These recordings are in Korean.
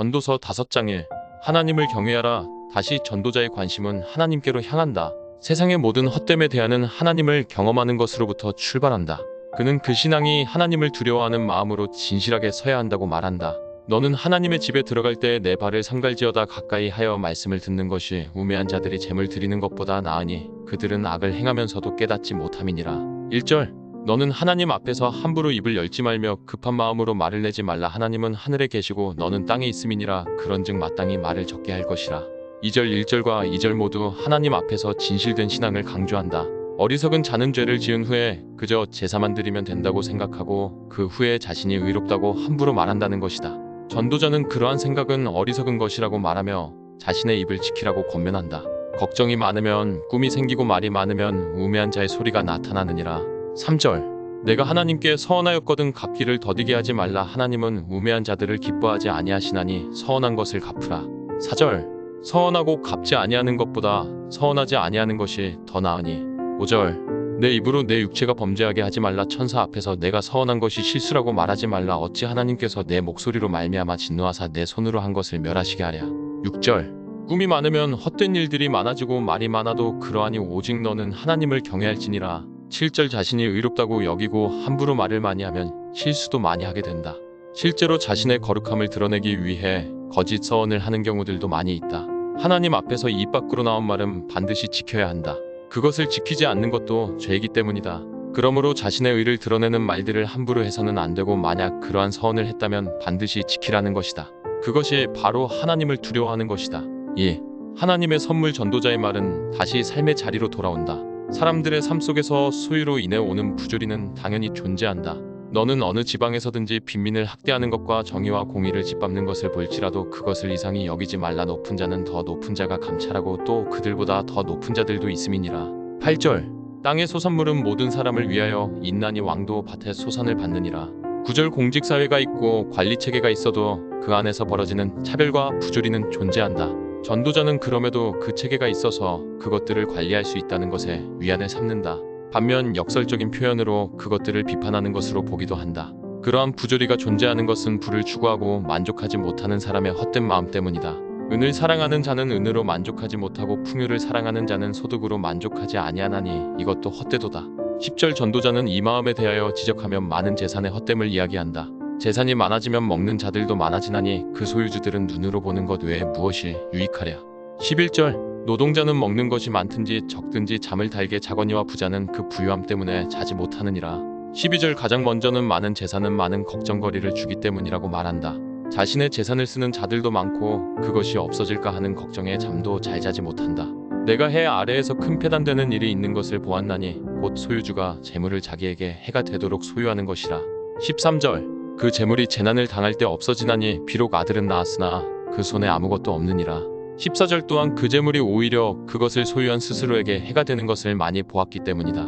전도서 5장에 하나님을 경외하라. 다시 전도자의 관심은 하나님께로 향한다. 세상의 모든 헛됨에 대하는 하나님을 경험하는 것으로부터 출발한다. 그는 그 신앙이 하나님을 두려워하는 마음으로 진실하게 서야 한다고 말한다. 너는 하나님의 집에 들어갈 때 내 발을 상갈지어다 가까이 하여 말씀을 듣는 것이 우매한 자들이 재물 드리는 것보다 나으니 그들은 악을 행하면서도 깨닫지 못함이니라. 1절 너는 하나님 앞에서 함부로 입을 열지 말며 급한 마음으로 말을 내지 말라. 하나님은 하늘에 계시고 너는 땅에 있음이니라. 그런즉 마땅히 말을 적게 할 것이라. 2절 1절과 2절 모두 하나님 앞에서 진실된 신앙을 강조한다. 어리석은 자는 죄를 지은 후에 그저 제사만 드리면 된다고 생각하고 그 후에 자신이 의롭다고 함부로 말한다는 것이다. 전도자는 그러한 생각은 어리석은 것이라고 말하며 자신의 입을 지키라고 권면한다. 걱정이 많으면 꿈이 생기고 말이 많으면 우매한 자의 소리가 나타나느니라. 3절 내가 하나님께 서원하였거든 갚기를 더디게 하지 말라. 하나님은 우매한 자들을 기뻐하지 아니하시나니 서원한 것을 갚으라. 4절 서원하고 갚지 아니하는 것보다 서원하지 아니하는 것이 더 나으니. 5절 내 입으로 내 육체가 범죄하게 하지 말라. 천사 앞에서 내가 서원한 것이 실수라고 말하지 말라. 어찌 하나님께서 내 목소리로 말미암아 진노하사 내 손으로 한 것을 멸하시게 하랴. 6절 꿈이 많으면 헛된 일들이 많아지고 말이 많아도 그러하니 오직 너는 하나님을 경외할지니라. 7절 자신이 의롭다고 여기고 함부로 말을 많이 하면 실수도 많이 하게 된다. 실제로 자신의 거룩함을 드러내기 위해 거짓 서원을 하는 경우들도 많이 있다. 하나님 앞에서 입 밖으로 나온 말은 반드시 지켜야 한다. 그것을 지키지 않는 것도 죄이기 때문이다. 그러므로 자신의 의를 드러내는 말들을 함부로 해서는 안 되고 만약 그러한 서원을 했다면 반드시 지키라는 것이다. 그것이 바로 하나님을 두려워하는 것이다. 2. 하나님의 선물 전도자의 말은 다시 삶의 자리로 돌아온다. 사람들의 삶 속에서 소유로 인해 오는 부조리는 당연히 존재한다. 너는 어느 지방에서든지 빈민을 학대하는 것과 정의와 공의를 짓밟는 것을 볼지라도 그것을 이상히 여기지 말라. 높은 자는 더 높은 자가 감찰하고 또 그들보다 더 높은 자들도 있음이니라. 8절 땅의 소산물은 모든 사람을 위하여 있나니 왕도 밭에 소산을 받느니라. 9절 공직사회가 있고 관리체계가 있어도 그 안에서 벌어지는 차별과 부조리는 존재한다. 전도자는 그럼에도 그 체계가 있어서 그것들을 관리할 수 있다는 것에 위안을 삼는다. 반면 역설적인 표현으로 그것들을 비판하는 것으로 보기도 한다. 그러한 부조리가 존재하는 것은 부를 추구하고 만족하지 못하는 사람의 헛된 마음 때문이다. 은을 사랑하는 자는 은으로 만족하지 못하고 풍요를 사랑하는 자는 소득으로 만족하지 아니하나니 이것도 헛되도다. 10절 전도자는 이 마음에 대하여 지적하며 많은 재산의 헛됨을 이야기한다. 재산이 많아지면 먹는 자들도 많아지나니 그 소유주들은 눈으로 보는 것 외에 무엇이 유익하랴. 11절 노동자는 먹는 것이 많든지 적든지 잠을 달게 자거니와 부자는 그 부유함 때문에 자지 못하느니라. 12절 가장 먼저는 많은 재산은 많은 걱정거리를 주기 때문이라고 말한다. 자신의 재산을 쓰는 자들도 많고 그것이 없어질까 하는 걱정에 잠도 잘 자지 못한다. 내가 해 아래에서 큰 폐단되는 일이 있는 것을 보았나니 곧 소유주가 재물을 자기에게 해가 되도록 소유하는 것이라. 13절 그 재물이 재난을 당할 때 없어지나니 비록 아들은 낳았으나 그 손에 아무것도 없느니라. 14절 또한 그 재물이 오히려 그것을 소유한 스스로에게 해가 되는 것을 많이 보았기 때문이다.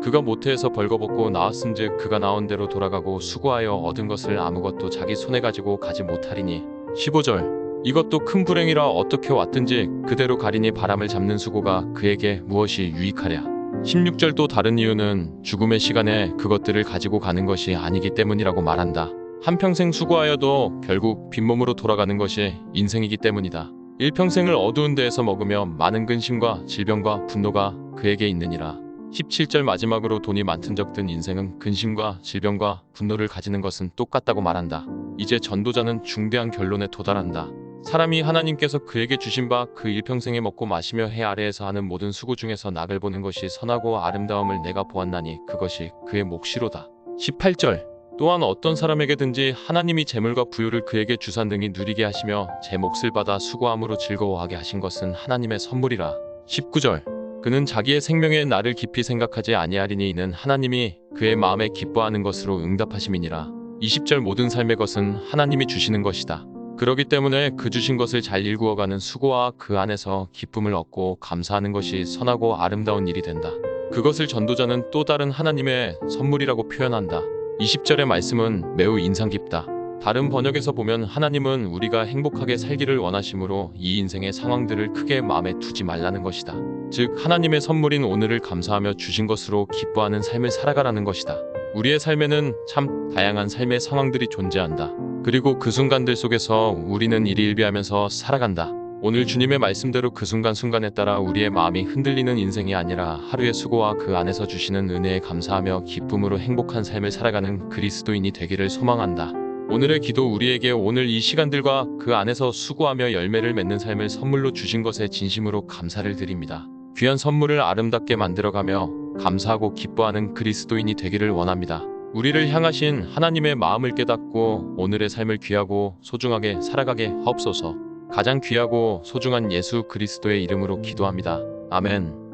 그가 모태에서 벌거벗고 낳았은즉 그가 낳은 대로 돌아가고 수고하여 얻은 것을 아무것도 자기 손에 가지고 가지 못하리니. 15절 이것도 큰 불행이라 어떻게 왔든지 그대로 가리니 바람을 잡는 수고가 그에게 무엇이 유익하랴. 16절 또 다른 이유는 죽음의 시간에 그것들을 가지고 가는 것이 아니기 때문이라고 말한다. 한평생 수고하여도 결국 빈몸으로 돌아가는 것이 인생이기 때문이다. 일평생을 어두운 데에서 먹으며 많은 근심과 질병과 분노가 그에게 있느니라. 17절 마지막으로 돈이 많든 적든 인생은 근심과 질병과 분노를 가지는 것은 똑같다고 말한다. 이제 전도자는 중대한 결론에 도달한다. 사람이 하나님께서 그에게 주신 바 그 일평생에 먹고 마시며 해 아래에서 하는 모든 수고 중에서 낙을 보는 것이 선하고 아름다움을 내가 보았나니 그것이 그의 몫이로다. 18절 또한 어떤 사람에게든지 하나님이 재물과 부유를 그에게 주사 능히 누리게 하시며 제 몫을 받아 수고함으로 즐거워하게 하신 것은 하나님의 선물이라. 19절 그는 자기의 생명의 날을 깊이 생각하지 아니하리니 이는 하나님이 그의 마음에 기뻐하는 것으로 응답하심이니라. 20절 모든 삶의 것은 하나님이 주시는 것이다. 그러기 때문에 그 주신 것을 잘 일구어가는 수고와 그 안에서 기쁨을 얻고 감사하는 것이 선하고 아름다운 일이 된다. 그것을 전도자는 또 다른 하나님의 선물이라고 표현한다. 20절의 말씀은 매우 인상 깊다. 다른 번역에서 보면 하나님은 우리가 행복하게 살기를 원하심으로 이 인생의 상황들을 크게 마음에 두지 말라는 것이다. 즉 하나님의 선물인 오늘을 감사하며 주신 것으로 기뻐하는 삶을 살아가라는 것이다. 우리의 삶에는 참 다양한 삶의 상황들이 존재한다. 그리고 그 순간들 속에서 우리는 일희일비하면서 살아간다. 오늘 주님의 말씀대로 그 순간순간에 따라 우리의 마음이 흔들리는 인생이 아니라 하루의 수고와 그 안에서 주시는 은혜에 감사하며 기쁨으로 행복한 삶을 살아가는 그리스도인이 되기를 소망한다. 오늘의 기도 우리에게 오늘 이 시간들과 그 안에서 수고하며 열매를 맺는 삶을 선물로 주신 것에 진심으로 감사를 드립니다. 귀한 선물을 아름답게 만들어가며 감사하고 기뻐하는 그리스도인이 되기를 원합니다. 우리를 향하신 하나님의 마음을 깨닫고 오늘의 삶을 귀하고 소중하게 살아가게 하옵소서. 가장 귀하고 소중한 예수 그리스도의 이름으로 기도합니다. 아멘.